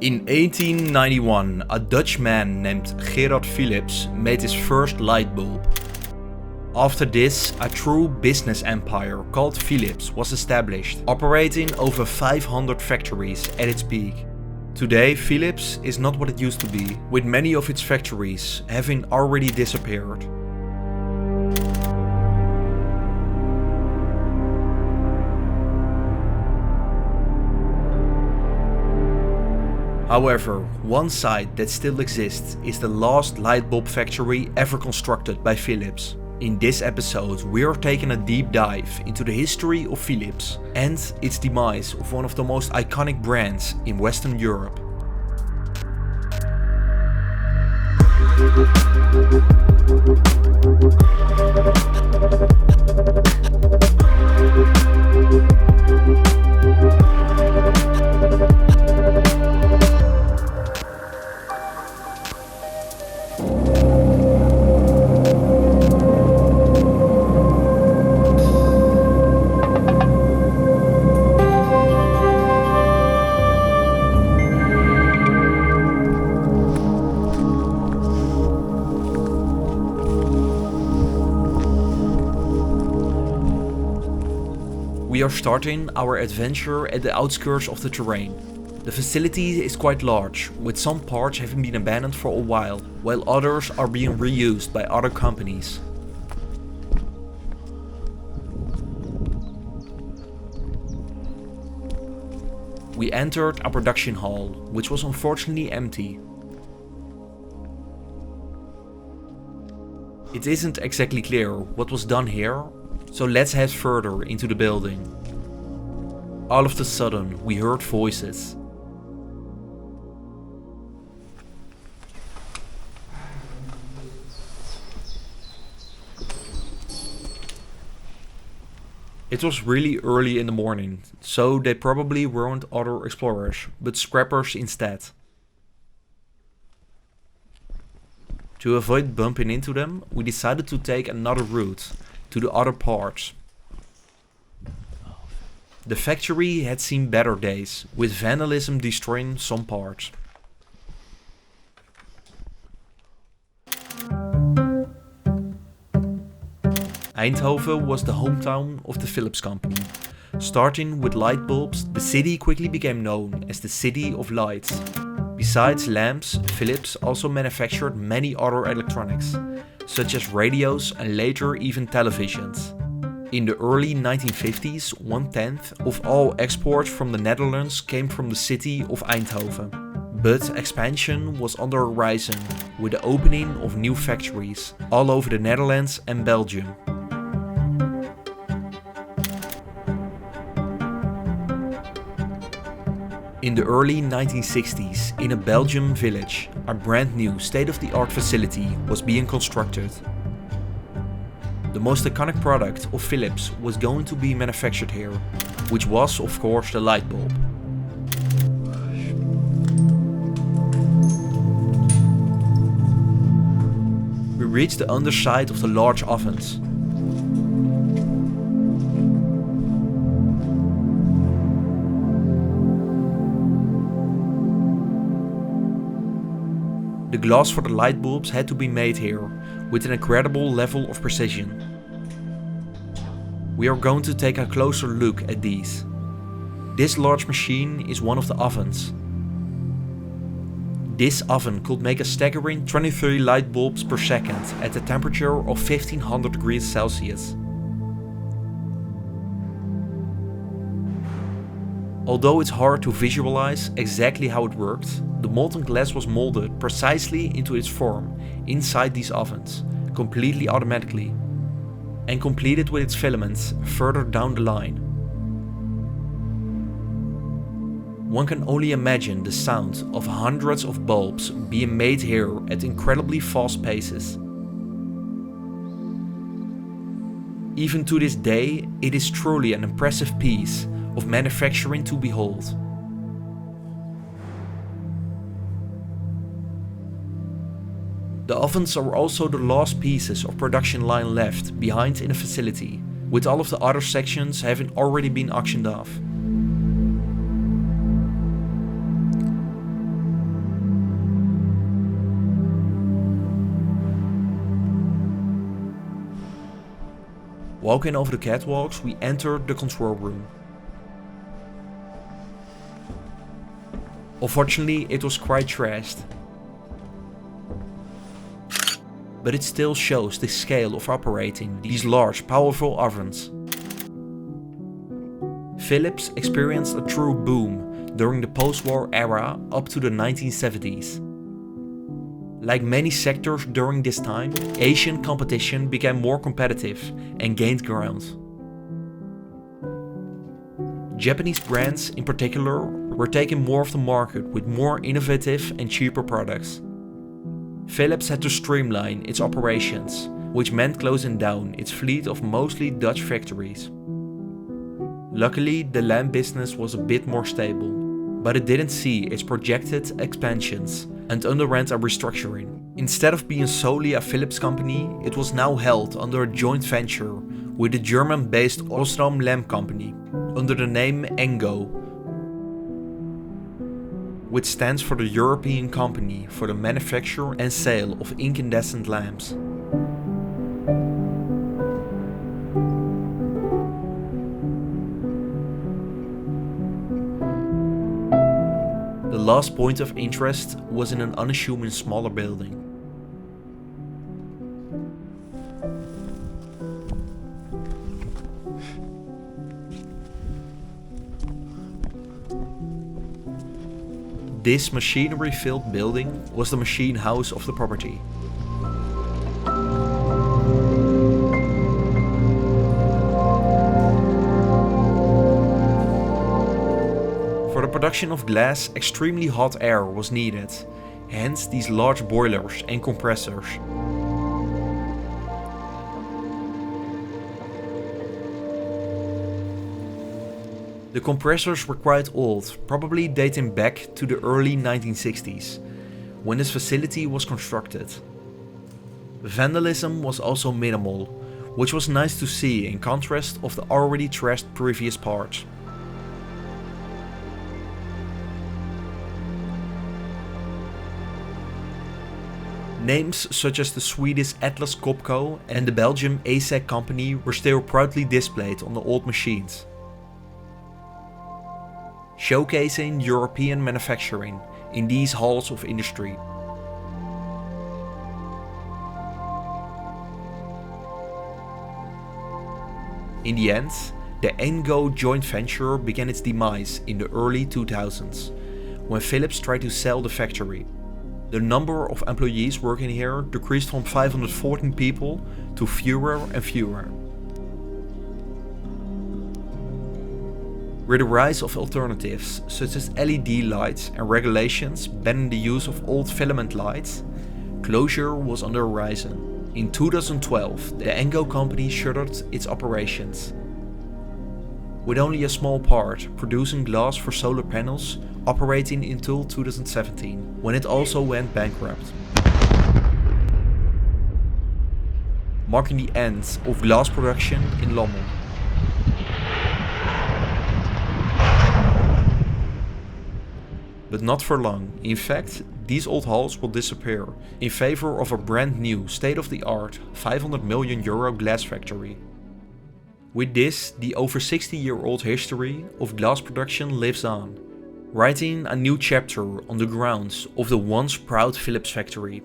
In 1891, a Dutch man named Gerard Philips made his first light bulb. After this, a true business empire called Philips was established, operating over 500 factories at its peak. Today, Philips is not what it used to be, with many of its factories having already disappeared. However, one site that still exists is the last light bulb factory ever constructed by Philips. In this episode, we are taking a deep dive into the history of Philips and its demise of one of the most iconic brands in Western Europe. We are starting our adventure at the outskirts of the terrain. The facility is quite large, with some parts having been abandoned for a while others are being reused by other companies. We entered a production hall, which was unfortunately empty. It isn't exactly clear what was done here, so let's head further into the building. All of a sudden, we heard voices. It was really early in the morning, so they probably weren't other explorers, but scrappers instead. To avoid bumping into them, we decided to take another route to the other parts. The factory had seen better days, with vandalism destroying some parts. Eindhoven was the hometown of the Philips company. Starting with light bulbs, the city quickly became known as the City of Lights. Besides lamps, Philips also manufactured many other electronics, such as radios and later even televisions. In the early 1950s, 1/10 of all exports from the Netherlands came from the city of Eindhoven. But expansion was on the horizon, with the opening of new factories all over the Netherlands and Belgium. In the early 1960s, in a Belgian village, a brand new state-of-the-art facility was being constructed. The most iconic product of Philips was going to be manufactured here, which was of course the light bulb. We reached the underside of the large ovens. The glass for the light bulbs had to be made here, with an incredible level of precision. We are going to take a closer look at these. This large machine is one of the ovens. This oven could make a staggering 23 light bulbs per second at a temperature of 1500 degrees Celsius. Although it's hard to visualize exactly how it worked, the molten glass was molded precisely into its form inside these ovens, completely automatically, and completed with its filaments further down the line. One can only imagine the sound of hundreds of bulbs being made here at incredibly fast paces. Even to this day, it is truly an impressive piece of manufacturing to behold. The ovens are also the last pieces of production line left behind in the facility, with all of the other sections having already been auctioned off. Walking over the catwalks, we entered the control room. Unfortunately, it was quite trashed. But it still shows the scale of operating these large, powerful ovens. Philips experienced a true boom during the post-war era up to the 1970s. Like many sectors during this time, Asian competition became more competitive and gained ground. Japanese brands in particular were taking more of the market with more innovative and cheaper products. Philips had to streamline its operations, which meant closing down its fleet of mostly Dutch factories. Luckily, the lamp business was a bit more stable, but it didn't see its projected expansions and underwent a restructuring. Instead of being solely a Philips company, it was now held under a joint venture with the German-based Osram Lamp Company under the name Engo, which stands for the European Company for the Manufacture and Sale of Incandescent Lamps. The last point of interest was in an unassuming smaller building. This machinery-filled building was the machine house of the property. For the production of glass, extremely hot air was needed, hence these large boilers and compressors. The compressors were quite old, probably dating back to the early 1960s, when this facility was constructed. Vandalism was also minimal, which was nice to see in contrast of the already trashed previous parts. Names such as the Swedish Atlas Copco and the Belgian ASEC company were still proudly displayed on the old machines, showcasing European manufacturing in these halls of industry. In the end, the Engo joint venture began its demise in the early 2000s, when Philips tried to sell the factory. The number of employees working here decreased from 514 people to fewer and fewer. With the rise of alternatives such as LED lights and regulations banning the use of old filament lights, closure was on the horizon. In 2012, the Engo company shuttered its operations, with only a small part producing glass for solar panels operating until 2017, when it also went bankrupt, marking the end of glass production in Lommel. But not for long. In fact, these old halls will disappear in favor of a brand new, state-of-the-art €500 million glass factory. With this, the over 60-year-old history of glass production lives on, writing a new chapter on the grounds of the once proud Philips factory.